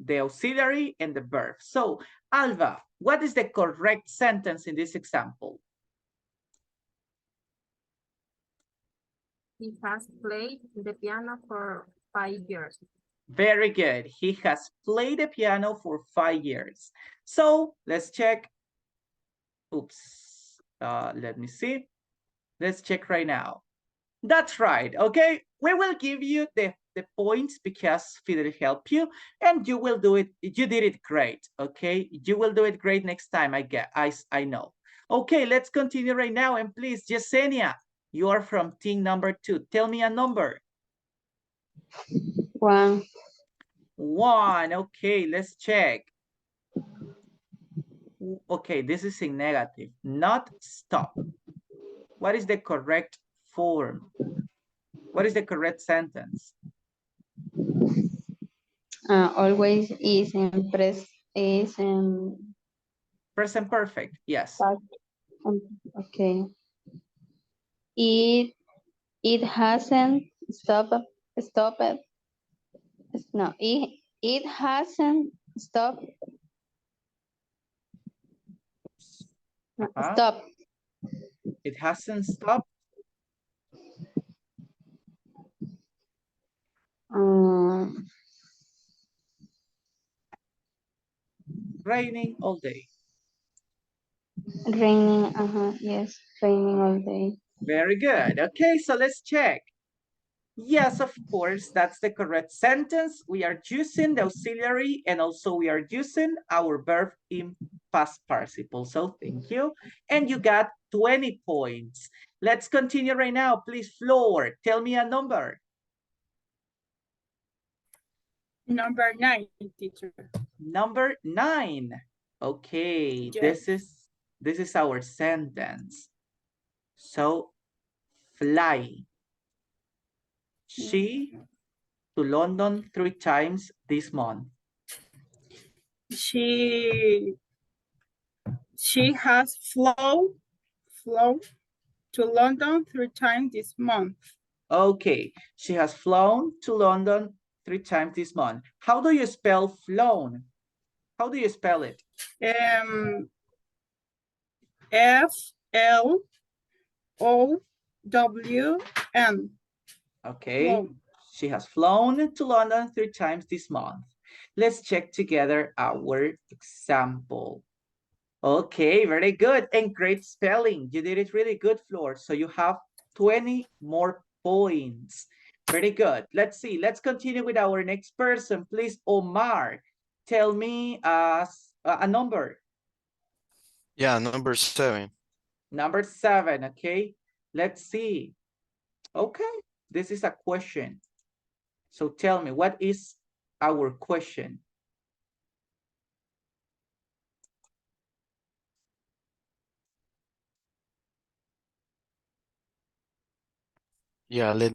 [SPEAKER 1] The auxiliary and the verb. So, Alba, what is the correct sentence in this example?
[SPEAKER 7] He has played the piano for 5 years.
[SPEAKER 1] Very good. He has played the piano for 5 years. So, let's check. Oops. Let me see. Let's check right now. That's right, okay? We will give you the points because Fidel helped you, and you will do it. You did it great, okay? You will do it great next time, I know. Okay, let's continue right now, and please, Yesenia, you are from team number 2. Tell me a number.
[SPEAKER 10] 1.
[SPEAKER 1] 1, okay, let's check. Okay, this is in negative, not stop. What is the correct form? What is the correct sentence?
[SPEAKER 10] Always is in
[SPEAKER 1] Present perfect, yes.
[SPEAKER 10] okay. It hasn't stopped. No, it hasn't stopped. Stop.
[SPEAKER 1] It hasn't stopped raining all day.
[SPEAKER 10] Raining. Yes, raining all day.
[SPEAKER 1] Very good. Okay, so let's check. Yes, of course, that's the correct sentence. We are using the auxiliary and also we are using our verb in past participle. So thank you. And you got 20 points. Let's continue right now. Please, Floor, tell me a number.
[SPEAKER 8] Number 9, teacher.
[SPEAKER 1] Number 9. Okay,
[SPEAKER 8] Yes.
[SPEAKER 1] this is our sentence. So, fly. She to London 3 times this month.
[SPEAKER 8] She has flown to London 3 times this month.
[SPEAKER 1] Okay, she has flown to London 3 times this month. How do you spell flown? How do you spell it?
[SPEAKER 8] F-L-O-W-N.
[SPEAKER 1] Okay,
[SPEAKER 8] Flown.
[SPEAKER 1] she has flown to London 3 times this month. Let's check together our example. Okay, very good and great spelling. You did it really good, Floor. So you have 20 more points. Very good. Let's see. Let's continue with our next person. Please, Omar, tell me a number.
[SPEAKER 6] Yeah, number 7.
[SPEAKER 1] Number 7, okay? Let's see. Okay, this is a question. So tell me, what is our question?
[SPEAKER 6] Yeah, let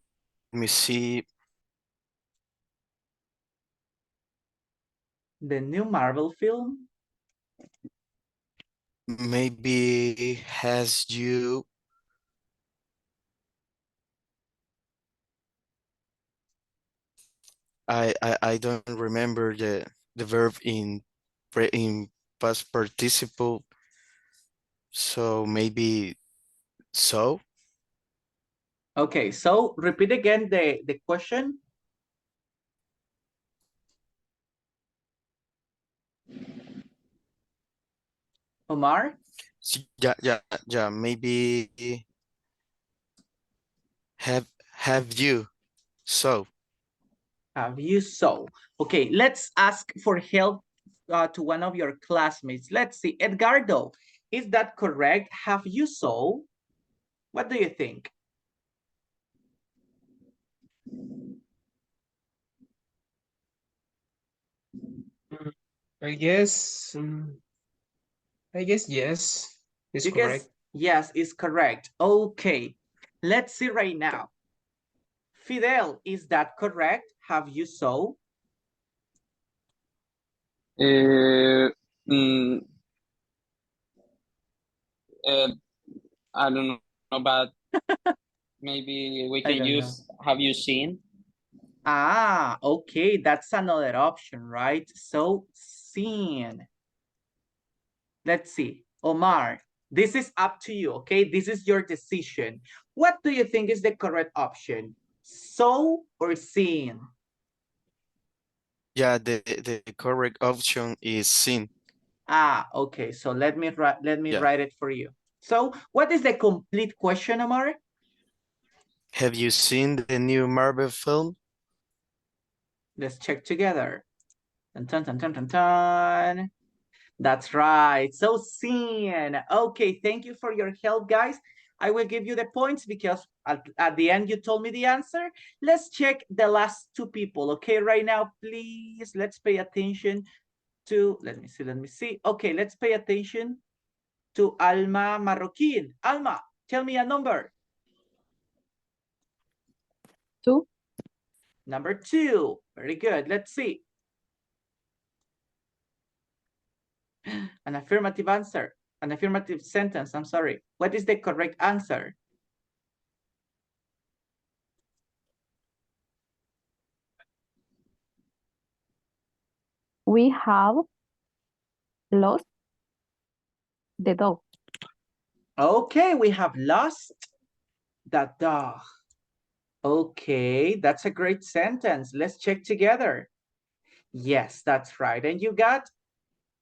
[SPEAKER 6] me see.
[SPEAKER 1] The new Marvel film?
[SPEAKER 6] Maybe has you I don't remember the verb in past participle. So maybe so.
[SPEAKER 1] Okay, so repeat again the question. Omar?
[SPEAKER 6] Yeah, maybe have you so.
[SPEAKER 1] Have you so? Okay, let's ask for help to one of your classmates. Let's see, Edgardo, is that correct? Have you so? What do you think?
[SPEAKER 2] I guess yes, it's
[SPEAKER 1] You
[SPEAKER 2] correct.
[SPEAKER 1] guess yes is correct. Okay, let's see right now. Fidel, is that correct? Have you so?
[SPEAKER 3] Uh, mm, I don't know, but maybe we
[SPEAKER 1] I
[SPEAKER 3] can
[SPEAKER 1] don't know.
[SPEAKER 3] use have you seen?
[SPEAKER 1] Ah, okay, that's another option, right? So, seen. Let's see. Omar, this is up to you, okay? This is your decision. What do you think is the correct option? So or seen?
[SPEAKER 6] Yeah, the correct option is seen.
[SPEAKER 1] Ah, okay. So let me
[SPEAKER 6] Yeah.
[SPEAKER 1] write it for you. So what is the complete question, Omar?
[SPEAKER 6] Have you seen the new Marvel film?
[SPEAKER 1] Let's check together. Dun, dun, dun, dun, dun, dun. That's right. So seen. Okay, thank you for your help, guys. I will give you the points because at the end you told me the answer. Let's check the last 2 people. Okay, right now, please, let's pay attention to, let me see. Okay, let's pay attention to Alma Marroquin. Alma, tell me a number.
[SPEAKER 4] 2.
[SPEAKER 1] Number 2. Very good. Let's see. An affirmative answer, an affirmative sentence, I'm sorry. What is the correct answer?
[SPEAKER 4] We have lost the dog.
[SPEAKER 1] Okay, we have lost the dog. Okay, that's a great sentence. Let's check together. Yes, that's right. And you got,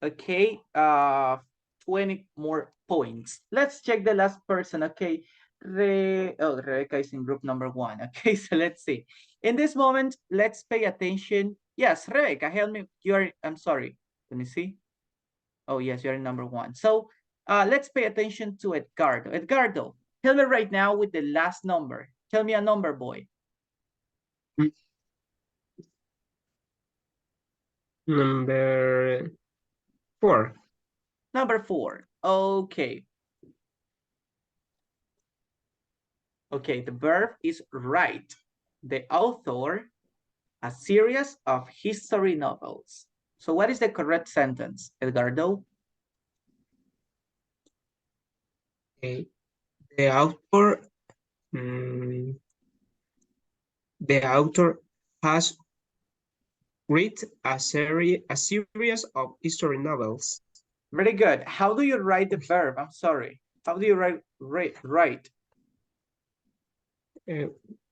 [SPEAKER 1] okay, 20 more points. Let's check the last person. Okay, Rebecca is in group number 1. Okay, so let's see. In this moment, let's pay attention. Yes, Rebecca, help me. I'm sorry. Let me see. Oh, yes, you're in number 1. So let's pay attention to Edgardo. Edgardo, tell me right now with the last number. Tell me a number, boy.
[SPEAKER 2] Number 4.
[SPEAKER 1] Number 4. Okay. Okay, the verb is write. The author, a series of history novels. So what is the correct sentence, Edgardo?
[SPEAKER 2] Okay. The author has written a series of history novels.
[SPEAKER 1] Very good. How do you write the verb? I'm sorry. How do you write?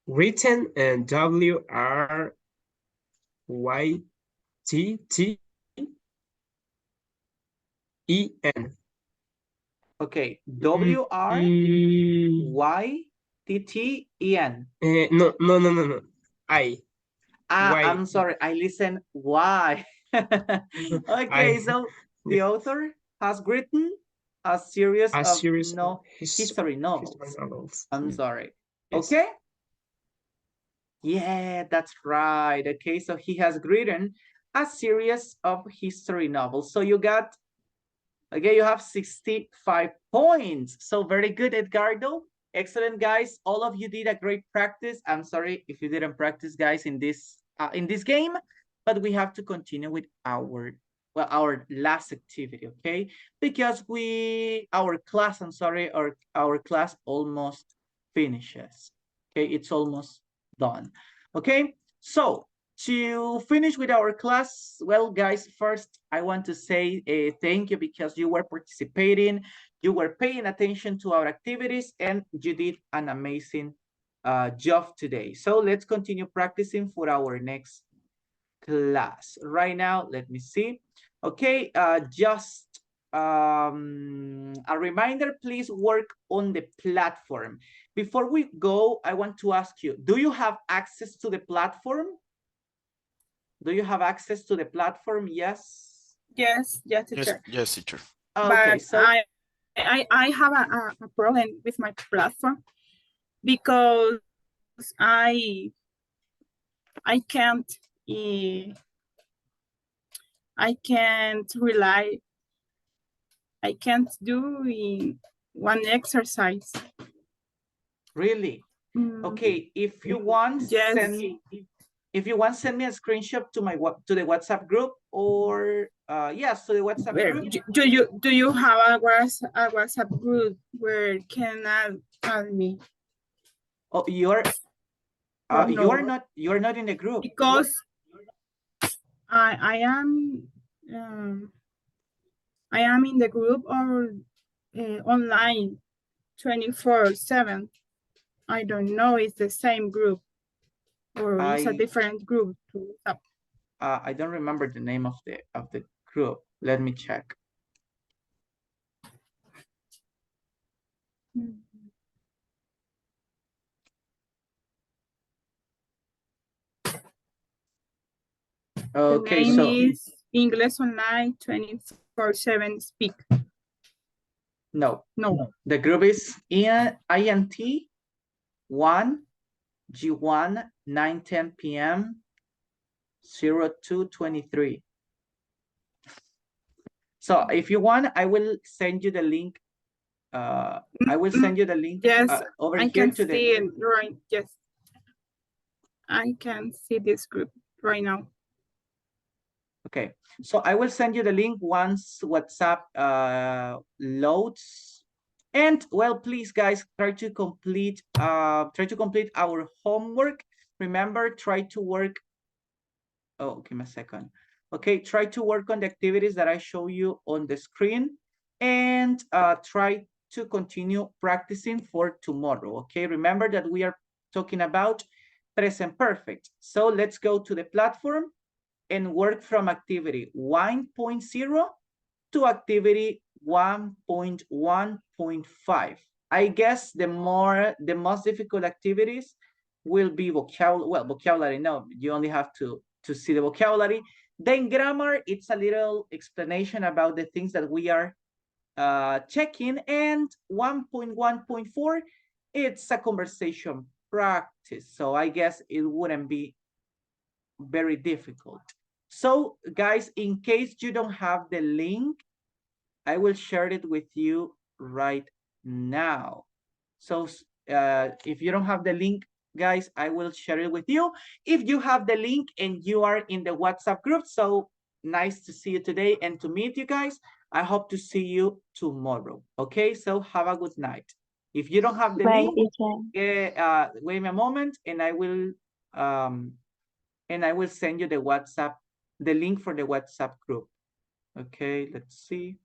[SPEAKER 2] Written and WRITTEN.
[SPEAKER 1] Okay, WRYTTEN.
[SPEAKER 2] No.
[SPEAKER 1] I'm sorry. I listen. Why? Okay, so the author has written a series of history novels. I'm sorry.
[SPEAKER 2] Yes.
[SPEAKER 1] Okay. Yeah, that's right. Okay, so he has written a series of history novels. So you got, okay, you have 65 points. So very good, Edgardo. Excellent, guys. All of you did a great practice. I'm sorry if you didn't practice, guys, in this game, but we have to continue with our last activity, okay? Because our class almost finishes. Okay, it's almost done. Okay, so to finish with our class, well, guys, first I want to say thank you because you were participating, you were paying attention to our activities, and you did an amazing job today. So let's continue practicing for our next class. Right now, let me see. Okay, just a reminder, please work on the platform. Before we go, I want to ask you, do you have access to the platform? Do you have access to the platform? Yes?
[SPEAKER 8] Yes, teacher.
[SPEAKER 6] Yes, teacher.
[SPEAKER 1] Okay,
[SPEAKER 8] But
[SPEAKER 1] so
[SPEAKER 8] I have a problem with my platform because I can't do in one exercise.
[SPEAKER 1] really? Okay, if you want,
[SPEAKER 8] yes.
[SPEAKER 1] send me a screenshot to the WhatsApp group, or yes, to the WhatsApp group.
[SPEAKER 8] Do you have a WhatsApp group where can add me?
[SPEAKER 1] Oh, you're
[SPEAKER 8] no.
[SPEAKER 1] you're not in the group
[SPEAKER 8] because I am in the group or online 24/7. I don't know, it's the same group or it's a different group.
[SPEAKER 1] I don't remember the name of the group. Let me check. Okay,
[SPEAKER 8] the name
[SPEAKER 1] so
[SPEAKER 8] is English Online 24/7 Speak.
[SPEAKER 1] No.
[SPEAKER 8] No.
[SPEAKER 1] The group is INT1-G1-9-10-PM-02-23. So if you want, I will send you the link. I will send you the link.
[SPEAKER 8] Yes,
[SPEAKER 1] over
[SPEAKER 8] I
[SPEAKER 1] here
[SPEAKER 8] can
[SPEAKER 1] to
[SPEAKER 8] see it right. Yes, I can see this group right now.
[SPEAKER 1] Okay, so I will send you the link once WhatsApp loads. And well, please guys, try to complete our homework. Remember, try to work. Oh, give me a second. Okay, try to work on the activities that I show you on the screen, and try to continue practicing for tomorrow. Okay, remember that we are talking about present perfect. So let's go to the platform and work from activity 1.0 to activity 1.1.5. I guess the most difficult activities will be vocabulary. No, you only have to see the vocabulary. Then grammar, it's a little explanation about the things that we are checking. And 1.1.4, it's a conversation practice. So I guess it wouldn't be very difficult. So guys, in case you don't have the link, I will share it with you right now. So if you don't have the link, guys, I will share it with you. If you have the link and you are in the WhatsApp group, so nice to see you today and to meet you guys. I hope to see you tomorrow. Okay, so have a good night. If you don't have the link, wait a moment, and I will send you the link for the WhatsApp group. Okay, let's see.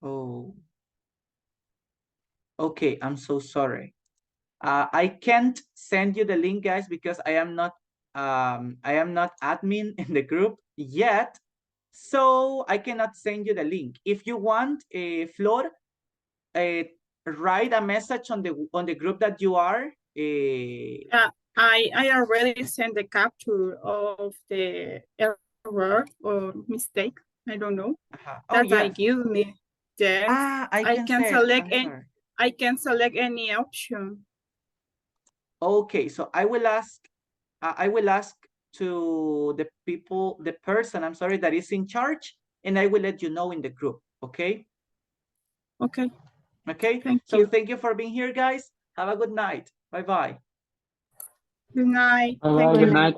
[SPEAKER 1] Oh, okay, I'm so sorry. I can't send you the link, guys, because I am not admin in the group yet, so I cannot send you the link. If you want, Flor, write a message on the group that you are.
[SPEAKER 8] I already sent the capture of the error or mistake. I don't know.
[SPEAKER 1] Oh,
[SPEAKER 8] that
[SPEAKER 1] yeah.
[SPEAKER 8] I give me. Yes. I can select any option.
[SPEAKER 1] Okay, so I will ask to the person, I'm sorry, that is in charge, and I will let you know in the group. Okay.
[SPEAKER 8] Okay.
[SPEAKER 1] Okay.
[SPEAKER 8] Thank
[SPEAKER 1] you.
[SPEAKER 8] you.
[SPEAKER 1] Thank you for being here, guys. Have a good night. Bye-bye.
[SPEAKER 8] Good night.
[SPEAKER 3] Good night.